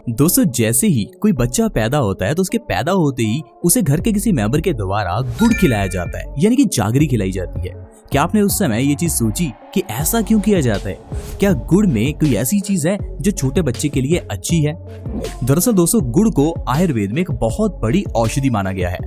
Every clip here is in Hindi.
दोस्तों, जैसे ही कोई बच्चा पैदा होता है तो उसके पैदा होते ही उसे घर के किसी मेंबर के द्वारा गुड़ खिलाया जाता है, यानी कि जागरी खिलाई जाती है। क्या आपने उस समय ये चीज सोची कि ऐसा क्यों किया जाता है? क्या गुड़ में कोई ऐसी चीज है जो छोटे बच्चे के लिए अच्छी है? दरअसल दोस्तों, गुड़ को आयुर्वेद में एक बहुत बड़ी औषधि माना गया है।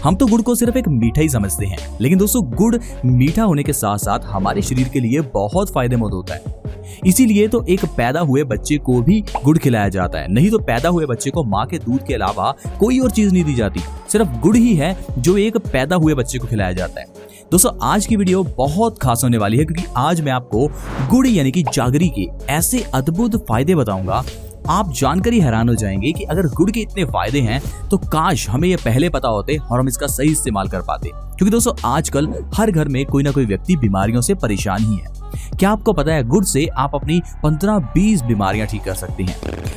हम तो गुड़ को सिर्फ एक मीठा ही समझते हैं, लेकिन दोस्तों गुड़ मीठा होने के साथ साथ हमारे शरीर के लिए बहुत फायदेमंद होता है। इसीलिए तो एक पैदा हुए बच्चे को भी गुड़ खिलाया जाता है। नहीं तो पैदा हुए बच्चे को माँ के दूध के अलावा कोई और चीज नहीं दी जाती, सिर्फ गुड़ ही है जो एक पैदा हुए बच्चे को खिलाया जाता है। दोस्तों, आज की वीडियो बहुत खास होने वाली है, क्योंकि आज मैं आपको गुड़ यानी कि जागरी के ऐसे अद्भुत फायदे बताऊंगा। आप जानकर ही हैरान हो जाएंगे कि अगर गुड़ के इतने फायदे हैं तो काश हमें ये पहले पता होते और हम इसका सही इस्तेमाल कर पाते। क्योंकि दोस्तों, आजकल हर घर में कोई ना कोई व्यक्ति बीमारियों से परेशान ही है। क्या आपको पता है, गुड़ से आप अपनी 15-20 बीमारियां ठीक कर सकते हैं।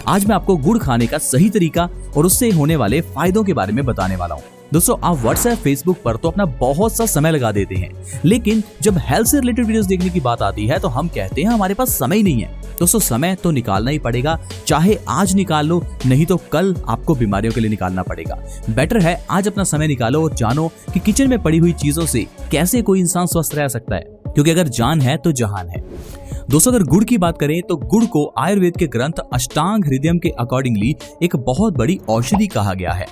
आज मैं आपको गुड़ खाने का सही तरीका और उससे होने वाले फायदों के बारे में बताने वाला हूँ। दोस्तों, आप व्हाट्सएप, फेसबुक पर तो अपना बहुत सा समय लगा देते हैं, लेकिन जब हेल्थ से रिलेटेड वीडियोस देखने की बात आती है तो हम कहते हैं हमारे पास समय ही नहीं है। दोस्तों, समय तो निकालना ही पड़ेगा, चाहे आज निकाल लो, नहीं तो कल आपको बीमारियों के लिए निकालना पड़ेगा। बेटर है आज अपना समय निकालो और जानो कि किचन में पड़ी हुई चीजों से कैसे कोई इंसान स्वस्थ रह सकता है, क्योंकि अगर जान है तो जहान है। दोस्तों, अगर गुड़ की बात करें तो गुड़ को आयुर्वेद के ग्रंथ अष्टांग हृदयम के अकॉर्डिंगली एक बहुत बड़ी औषधि कहा गया है।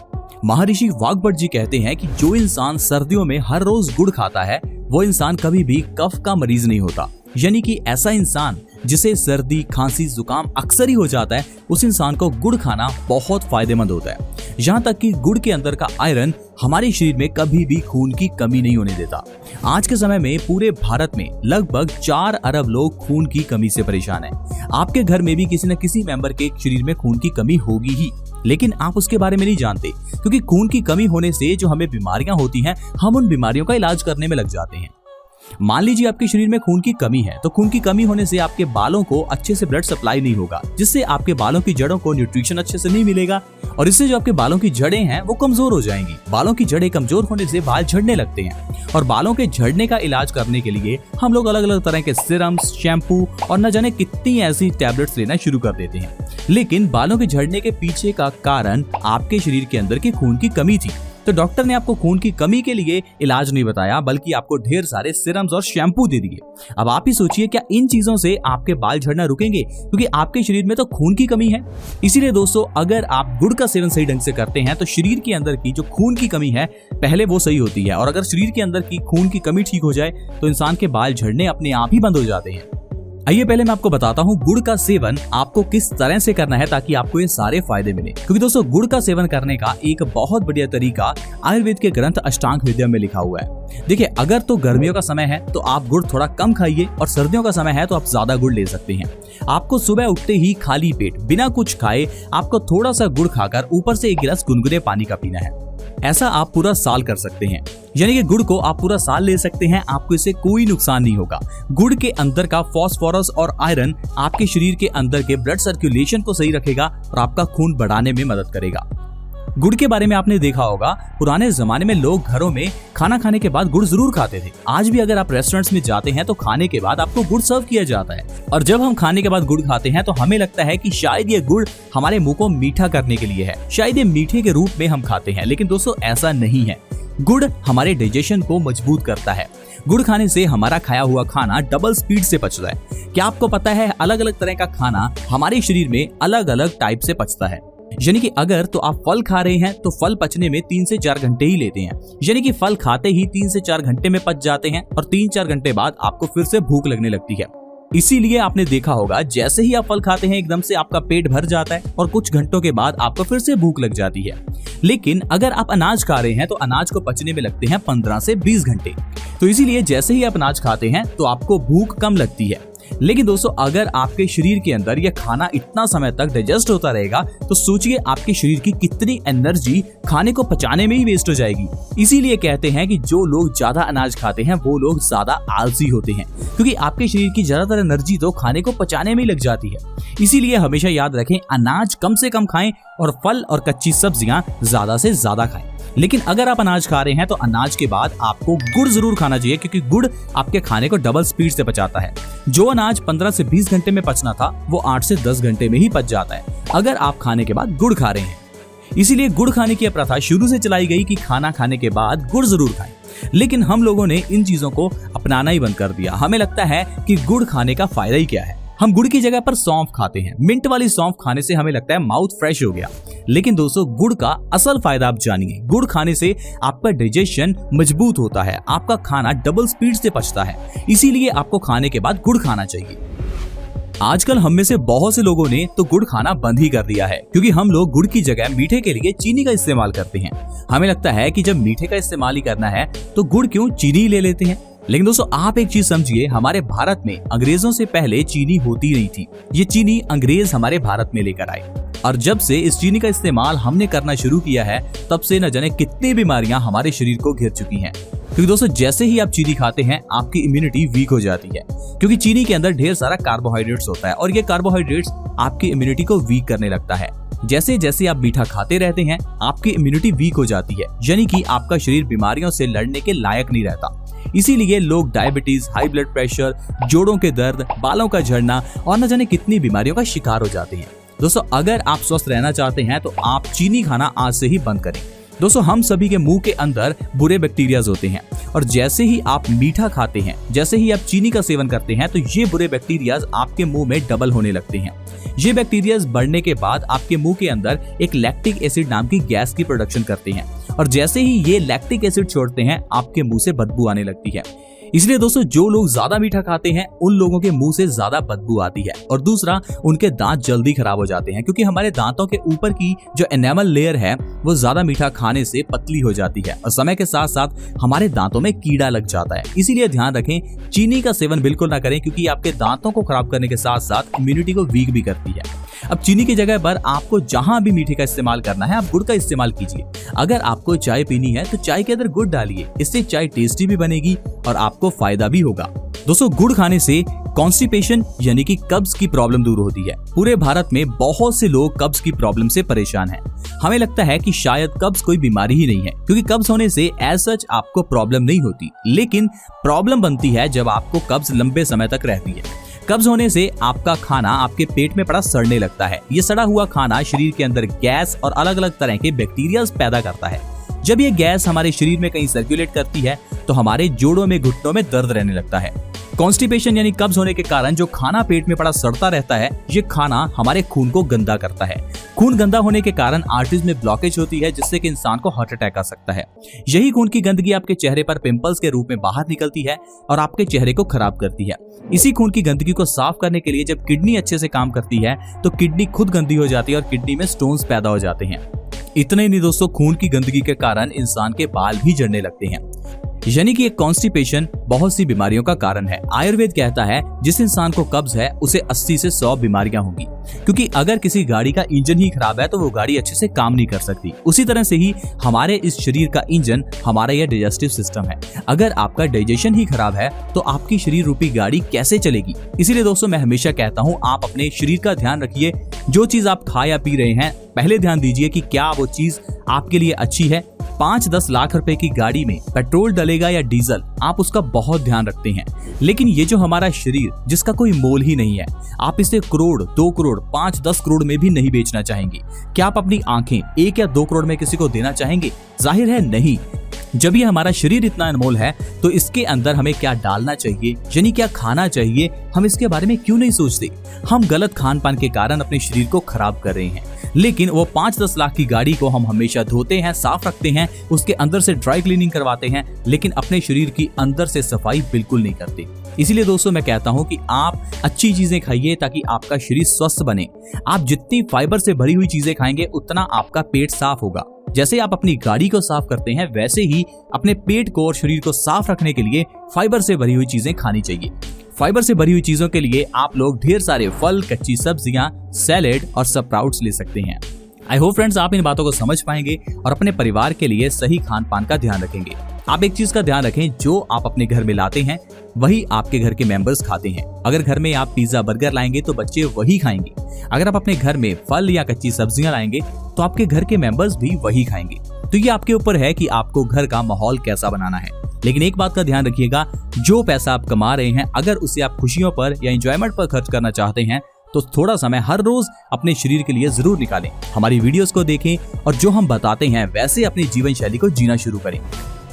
महर्षि वाग्भट जी कहते हैं कि जो इंसान सर्दियों में हर रोज गुड़ खाता है वो इंसान कभी भी कफ का मरीज नहीं होता। यानी कि ऐसा इंसान जिसे सर्दी, खांसी, जुकाम अक्सर ही हो जाता है, उस इंसान को गुड़ खाना बहुत फायदेमंद होता है। यहाँ तक कि गुड़ के अंदर का आयरन हमारे शरीर में कभी भी खून की कमी नहीं होने देता। आज के समय में पूरे भारत में लगभग 4 अरब लोग खून की कमी से परेशान हैं। आपके घर में भी किसी न किसी मेंबर के शरीर में खून की कमी होगी ही, लेकिन आप उसके बारे में नहीं जानते, क्योंकि खून की कमी होने से जो हमें बीमारियां होती हैं, हम उन बीमारियों का इलाज करने में लग जाते हैं। मान लीजिए आपके शरीर में खून की कमी है, तो खून की कमी होने से आपके बालों को अच्छे से ब्लड सप्लाई नहीं होगा, जिससे आपके बालों की जड़ों को न्यूट्रिशन अच्छे से नहीं मिलेगा और इससे जो आपके बालों की जड़ें हैं वो कमजोर हो जाएंगी। बालों की जड़ें कमजोर होने से बाल झड़ने लगते हैं और बालों के झड़ने का इलाज करने के लिए हम लोग अलग अलग तरह के सिरम्स, शैम्पू और न जाने कितनी ऐसी टैबलेट्स लेना शुरू कर देते हैं। लेकिन बालों के झड़ने के पीछे का कारण आपके शरीर के अंदर की खून की कमी थी। तो डॉक्टर ने आपको खून की कमी के लिए इलाज नहीं बताया, बल्कि आपको ढेर सारे सिरम्स और शैम्पू दे दिए। अब आप ही सोचिए, क्या इन चीजों से आपके बाल झड़ना रुकेंगे? क्योंकि आपके शरीर में तो खून की कमी है। इसीलिए दोस्तों, अगर आप गुड़ का सेवन सही ढंग से करते हैं तो शरीर के अंदर की जो खून की कमी है पहले वो सही होती है, और अगर शरीर के अंदर की खून की कमी ठीक हो जाए तो इंसान के बाल झड़ने अपने आप ही बंद हो जाते हैं। आइए पहले मैं आपको बताता हूँ गुड़ का सेवन आपको किस तरह से करना है ताकि आपको ये सारे फायदे मिले। क्योंकि दोस्तों, गुड़ का सेवन करने का एक बहुत बढ़िया तरीका आयुर्वेद के ग्रंथ अष्टांग हृदयम में लिखा हुआ है। देखिए, अगर तो गर्मियों का समय है तो आप गुड़ थोड़ा कम खाइए, और सर्दियों का समय है तो आप ज्यादा गुड़ ले सकते हैं। आपको सुबह उठते ही खाली पेट बिना कुछ खाए आपको थोड़ा सा गुड़ खाकर ऊपर से 1 गिलास गुनगुने पानी का पीना है। ऐसा आप पूरा साल कर सकते हैं, यानी कि गुड़ को आप पूरा साल ले सकते हैं, आपको इससे कोई नुकसान नहीं होगा। गुड़ के अंदर का फास्फोरस और आयरन आपके शरीर के अंदर के ब्लड सर्कुलेशन को सही रखेगा और आपका खून बढ़ाने में मदद करेगा। गुड़ के बारे में आपने देखा होगा, पुराने जमाने में लोग घरों में खाना खाने के बाद गुड़ जरूर खाते थे। आज भी अगर आप रेस्टोरेंट्स में जाते हैं तो खाने के बाद आपको गुड़ सर्व किया जाता है, और जब हम खाने के बाद गुड़ खाते हैं तो हमें लगता है कि शायद ये गुड़ हमारे मुंह को मीठा करने के लिए है, शायद ये मीठे के रूप में हम खाते हैं। लेकिन दोस्तों, ऐसा नहीं है। गुड़ हमारे डाइजेशन को मजबूत करता है। गुड़ खाने से हमारा खाया हुआ खाना डबल स्पीड से पचता है। क्या आपको पता है, अलग अलग तरह का खाना हमारे शरीर में अलग अलग टाइप से पचता है। यानी कि अगर तो आप फल खा रहे हैं तो फल पचने में 3 से 4 घंटे ही लेते हैं, यानी कि फल खाते ही 3 से 4 घंटे में पच जाते हैं, और 3-4 घंटे बाद आपको फिर से भूख लगने लगती है। इसीलिए आपने देखा होगा, जैसे ही आप फल खाते हैं एकदम से आपका पेट भर जाता है और कुछ घंटों के बाद आपको फिर से भूख लग जाती है। लेकिन अगर आप अनाज खा रहे हैं तो अनाज को पचने में लगते हैं 15 से 20 घंटे। तो इसीलिए जैसे ही आप अनाज खाते हैं तो आपको भूख कम लगती है। लेकिन दोस्तों, अगर आपके शरीर के अंदर यह खाना इतना समय तक डाइजेस्ट होता रहेगा तो सोचिए आपके शरीर की कितनी एनर्जी खाने को पचाने में ही वेस्ट हो जाएगी। इसीलिए कहते हैं कि जो लोग ज्यादा अनाज खाते हैं वो लोग ज्यादा आलसी होते हैं, क्योंकि आपके शरीर की ज्यादातर एनर्जी तो खाने को पचाने में ही लग जाती है। इसीलिए हमेशा याद रखें, अनाज कम से कम खाएं और फल और कच्ची सब्जियां ज्यादा से ज्यादा खाएं। लेकिन अगर आप अनाज खा रहे हैं तो अनाज के बाद आपको गुड़ जरूर खाना चाहिए, क्योंकि गुड़ आपके खाने को डबल स्पीड से पचाता है। जो अनाज 15 से 20 घंटे में पचना था वो 8 से 10 घंटे में ही पच जाता है अगर आप खाने के बाद गुड़ खा रहे हैं। इसीलिए गुड़ खाने की प्रथा शुरू से चलाई गई कि खाना खाने के बाद गुड़ जरूर खाएं। लेकिन हम लोगों ने इन चीजों को अपनाना ही बंद कर दिया। हमें लगता है कि गुड़ खाने का फायदा ही क्या है। हम गुड़ की जगह पर सौंफ खाते हैं। मिंट वाली सौंफ खाने से हमें लगता है माउथ फ्रेश हो गया। लेकिन दोस्तों, गुड़ का असल फायदा आप जानिए। गुड़ खाने से आपका डाइजेशन मजबूत होता है, आपका खाना डबल स्पीड से पचता है। इसीलिए आपको खाने के बाद गुड़ खाना चाहिए। आजकल हम में से बहुत से लोगों ने तो गुड़ खाना बंद ही कर दिया है, क्योंकि हम लोग गुड़ की जगह मीठे के लिए चीनी का इस्तेमाल करते हैं। हमें लगता है कि जब मीठे का इस्तेमाल ही करना है तो गुड़ क्यों, चीनी ले लेते हैं। लेकिन दोस्तों, आप एक चीज समझिए, हमारे भारत में अंग्रेजों से पहले चीनी होती नहीं थी। ये चीनी अंग्रेज हमारे भारत में लेकर आए, और जब से इस चीनी का इस्तेमाल हमने करना शुरू किया है तब से न जाने कितनी बीमारियां हमारे शरीर को घेर चुकी हैं। क्योंकि दोस्तों, जैसे ही आप चीनी खाते हैं आपकी इम्यूनिटी वीक हो जाती है, क्योंकि चीनी के अंदर ढेर सारा कार्बोहाइड्रेट्स होता है और ये कार्बोहाइड्रेट्स आपकी इम्यूनिटी को वीक करने लगता है। जैसे जैसे आप मीठा खाते रहते हैं आपकी इम्यूनिटी वीक हो जाती है, यानी कि आपका शरीर बीमारियों से लड़ने के लायक नहीं रहता। इसीलिए लोग डायबिटीज, हाई ब्लड प्रेशर, जोड़ों के दर्द, बालों का झड़ना और न जाने कितनी बीमारियों का शिकार हो जाते हैं। दोस्तों, अगर आप स्वस्थ रहना चाहते हैं तो आप चीनी खाना आज से ही बंद करें। दोस्तों, हम सभी के मुंह के अंदर बुरे बैक्टीरियाज होते हैं, और जैसे ही आप मीठा खाते हैं, जैसे ही आप चीनी का सेवन करते हैं, तो ये बुरे बैक्टीरियाज आपके मुंह में डबल होने लगते हैं। ये बैक्टीरियाज बढ़ने के बाद आपके मुंह के अंदर एक लैक्टिक एसिड नाम की गैस की प्रोडक्शन करते हैं, और जैसे ही ये लैक्टिक एसिड छोड़ते हैं आपके मुंह से बदबू आने लगती है। इसलिए दोस्तों, जो लोग ज्यादा मीठा खाते हैं उन लोगों के मुंह से ज्यादा बदबू आती है, और दूसरा, उनके दांत जल्दी खराब हो जाते हैं, क्योंकि हमारे दांतों के ऊपर की जो एनामल लेयर है वो ज्यादा मीठा खाने से पतली हो जाती है, और समय के साथ साथ हमारे दांतों में कीड़ा लग जाता है। इसीलिए ध्यान रखें, चीनी का सेवन बिल्कुल ना करें, क्योंकि आपके दांतों को खराब करने के साथ साथ इम्यूनिटी को वीक भी करती है। अब चीनी की जगह पर आपको जहां भी मीठे का इस्तेमाल करना है आप गुड़ का इस्तेमाल कीजिए। अगर आपको चाय पीनी है तो चाय के अंदर गुड़ डालिए, इससे चाय टेस्टी भी बनेगी और आपको फायदा भी होगा। दोस्तों, गुड़ खाने से कॉन्स्टिपेशन यानी कि कब्ज की प्रॉब्लम दूर होती है। पूरे भारत में बहुत से लोग कब्ज की प्रॉब्लम से परेशान हैं। हमें लगता है कि शायद कब्ज कोई बीमारी ही नहीं है, क्योंकि कब्ज होने से एज सच आपको प्रॉब्लम नहीं होती, लेकिन प्रॉब्लम बनती है जब आपको कब्ज लंबे समय तक रहती है। कब्ज होने से आपका खाना आपके पेट में पड़ा सड़ने लगता है। ये सड़ा हुआ खाना शरीर के अंदर गैस और अलग अलग तरह के बैक्टीरिया पैदा करता है। जब ये गैस हमारे शरीर में कहीं सर्कुलेट करती है तो हमारे जोड़ों में, घुटनों में दर्द रहने लगता है। कॉन्स्टिपेशन यानी कब्ज होने के कारण जो खाना पेट में पड़ा सड़ता रहता है, ये खाना हमारे खून को गंदा करता है। खून गंदा होने के कारण आर्टरीज में ब्लॉकेज होती है, जिससे कि इंसान को हार्ट अटैक आ सकता है। यही खून की गंदगी आपके चेहरे पर पिंपल्स के रूप में बाहर निकलती है और आपके चेहरे को खराब करती है। इसी खून की गंदगी को साफ करने के लिए जब किडनी अच्छे से काम करती है तो किडनी खुद गंदी हो जाती है और किडनी में स्टोन्स पैदा हो जाते हैं। इतने ही नहीं दोस्तों, खून की गंदगी के कारण इंसान के बाल भी झड़ने लगते हैं, यानी कि एक कॉन्स्टिपेशन बहुत सी बीमारियों का कारण है। आयुर्वेद कहता है जिस इंसान को कब्ज है उसे 80 से 100 बीमारियां होंगी, क्योंकि अगर किसी गाड़ी का इंजन ही खराब है तो वो गाड़ी अच्छे से काम नहीं कर सकती। उसी तरह से ही हमारे इस शरीर का इंजन हमारा यह डाइजेस्टिव सिस्टम है। अगर आपका डाइजेशन ही खराब है तो आपकी शरीर रूपी गाड़ी कैसे चलेगी। इसीलिए दोस्तों, मैं हमेशा कहता हूँ आप अपने शरीर का ध्यान रखिए। जो चीज आप खा या पी रहे हैं पहले ध्यान दीजिए कि क्या वो चीज आपके लिए अच्छी है। 5-10 लाख रुपए की गाड़ी में पेट्रोल डलेगा या डीजल, आप उसका बहुत ध्यान रखते हैं, लेकिन ये जो हमारा शरीर जिसका कोई मोल ही नहीं है, आप इसे करोड़, 2 करोड़, 5-10 करोड़ में भी नहीं बेचना चाहेंगे। क्या आप अपनी आंखें 1 या 2 करोड़ में किसी को देना चाहेंगे? जाहिर है नहीं। जब ये हमारा शरीर इतना अनमोल है तो इसके अंदर हमें क्या डालना चाहिए, यानी क्या खाना चाहिए, हम इसके बारे में क्यों नहीं सोचते। हम गलत खान पान के कारण अपने शरीर को खराब कर रहे हैं, लेकिन वो 5-10 लाख की गाड़ी को हम हमेशा धोते हैं, साफ रखते हैं, उसके अंदर से ड्राई क्लीनिंग करवाते हैं, लेकिन अपने शरीर की अंदर से सफाई बिल्कुल नहीं करते। इसीलिए दोस्तों, मैं कहता हूँ कि आप अच्छी चीजें खाइए ताकि आपका शरीर स्वस्थ बने। आप जितनी फाइबर से भरी हुई चीजें खाएंगे उतना आपका पेट साफ होगा। जैसे आप अपनी गाड़ी को साफ करते हैं वैसे ही अपने पेट को और शरीर को साफ रखने के लिए फाइबर से भरी हुई चीजें खानी चाहिए। फाइबर से भरी हुई चीजों के लिए आप लोग ढेर सारे फल, कच्ची सब्जियां, सैलेड और स्प्राउट्स ले सकते हैं। आई होप फ्रेंड्स आप इन बातों को समझ पाएंगे और अपने परिवार के लिए सही खान पान का ध्यान रखेंगे। आप एक चीज का ध्यान रखें, जो आप अपने घर में लाते हैं वही आपके घर के मेंबर्स खाते हैं। अगर घर में आप पिज्जा, बर्गर लाएंगे तो बच्चे वही खाएंगे। अगर आप अपने घर में फल या कच्ची सब्जियां लाएंगे तो आपके घर के मेंबर्स भी वही खाएंगे। तो ये आपके ऊपर है कि आपको घर का माहौल कैसा बनाना है। लेकिन एक बात का ध्यान रखिएगा, जो पैसा आप कमा रहे हैं अगर उसे आप खुशियों पर या एंजॉयमेंट पर खर्च करना चाहते हैं तो थोड़ा समय हर रोज अपने शरीर के लिए जरूर निकालें। हमारी वीडियोस को देखें और जो हम बताते हैं वैसे अपनी जीवन शैली को जीना शुरू करें।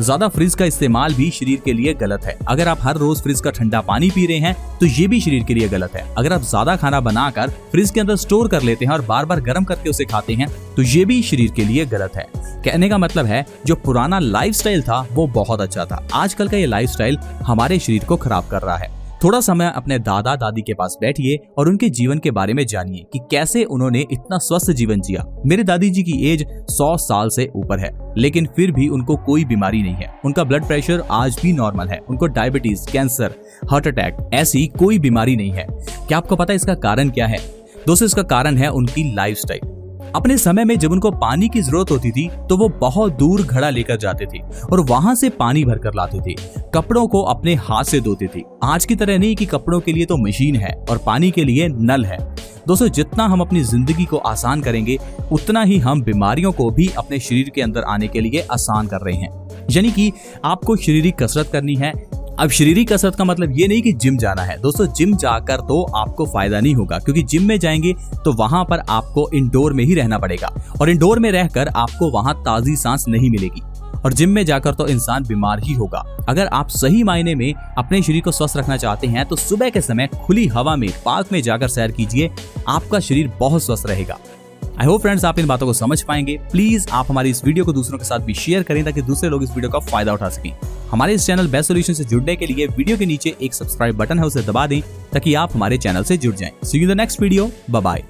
ज्यादा फ्रिज का इस्तेमाल भी शरीर के लिए गलत है। अगर आप हर रोज फ्रिज का ठंडा पानी पी रहे हैं तो ये भी शरीर के लिए गलत है। अगर आप ज्यादा खाना बनाकर फ्रिज के अंदर स्टोर कर लेते हैं और बार बार गर्म करके उसे खाते हैं तो ये भी शरीर के लिए गलत है। कहने का मतलब है, जो पुराना लाइफस्टाइल था वो बहुत अच्छा था, आजकल का ये लाइफस्टाइल हमारे शरीर को खराब कर रहा है। थोड़ा समय अपने दादा दादी के पास बैठिए और उनके जीवन के बारे में जानिए कि कैसे उन्होंने इतना स्वस्थ जीवन जिया। मेरे दादी जी की एज 100 साल से ऊपर है, लेकिन फिर भी उनको कोई बीमारी नहीं है। उनका ब्लड प्रेशर आज भी नॉर्मल है। उनको डायबिटीज, कैंसर, हार्ट अटैक ऐसी कोई बीमारी नहीं है। क्या आपको पता है इसका कारण क्या है? दोस्तों, इसका कारण है उनकी लाइफस्टाइल। अपने समय में जब उनको पानी की जरूरत होती थी तो वो बहुत दूर घड़ा लेकर जाते थे और वहां से पानी भरकर लाते थे। कपड़ों को अपने हाथ से धोते थे। आज की तरह नहीं कि कपड़ों के लिए तो मशीन है और पानी के लिए नल है। दोस्तों, जितना हम अपनी जिंदगी को आसान करेंगे उतना ही हम बीमारियों को भी अपने शरीर के अंदर आने के लिए आसान कर रहे हैं। यानी कि आपको शारीरिक कसरत करनी है। अब शारीरिक कसरत का मतलब ये नहीं कि जिम जाना है। दोस्तों, जिम जाकर तो आपको फायदा नहीं होगा, क्योंकि जिम में जाएंगे तो वहां पर आपको इंडोर में ही रहना पड़ेगा और इंडोर में रहकर आपको वहां ताजी सांस नहीं मिलेगी और जिम में जाकर तो इंसान बीमार ही होगा। अगर आप सही मायने में अपने शरीर को स्वस्थ रखना चाहते हैं तो सुबह के समय खुली हवा में पार्क में जाकर सैर कीजिए, आपका शरीर बहुत स्वस्थ रहेगा। आई होप फ्रेंड्स आप इन बातों को समझ पाएंगे। प्लीज आप हमारी इस वीडियो को दूसरों के साथ भी शेयर करें ताकि दूसरे लोग इस वीडियो का फायदा उठा सकें। हमारे इस चैनल बेस्ट सॉल्यूशन से जुड़ने के लिए वीडियो के नीचे एक सब्सक्राइब बटन है, उसे दबा दें ताकि आप हमारे चैनल से जुड़ जाएं। See you in the next video. Bye bye.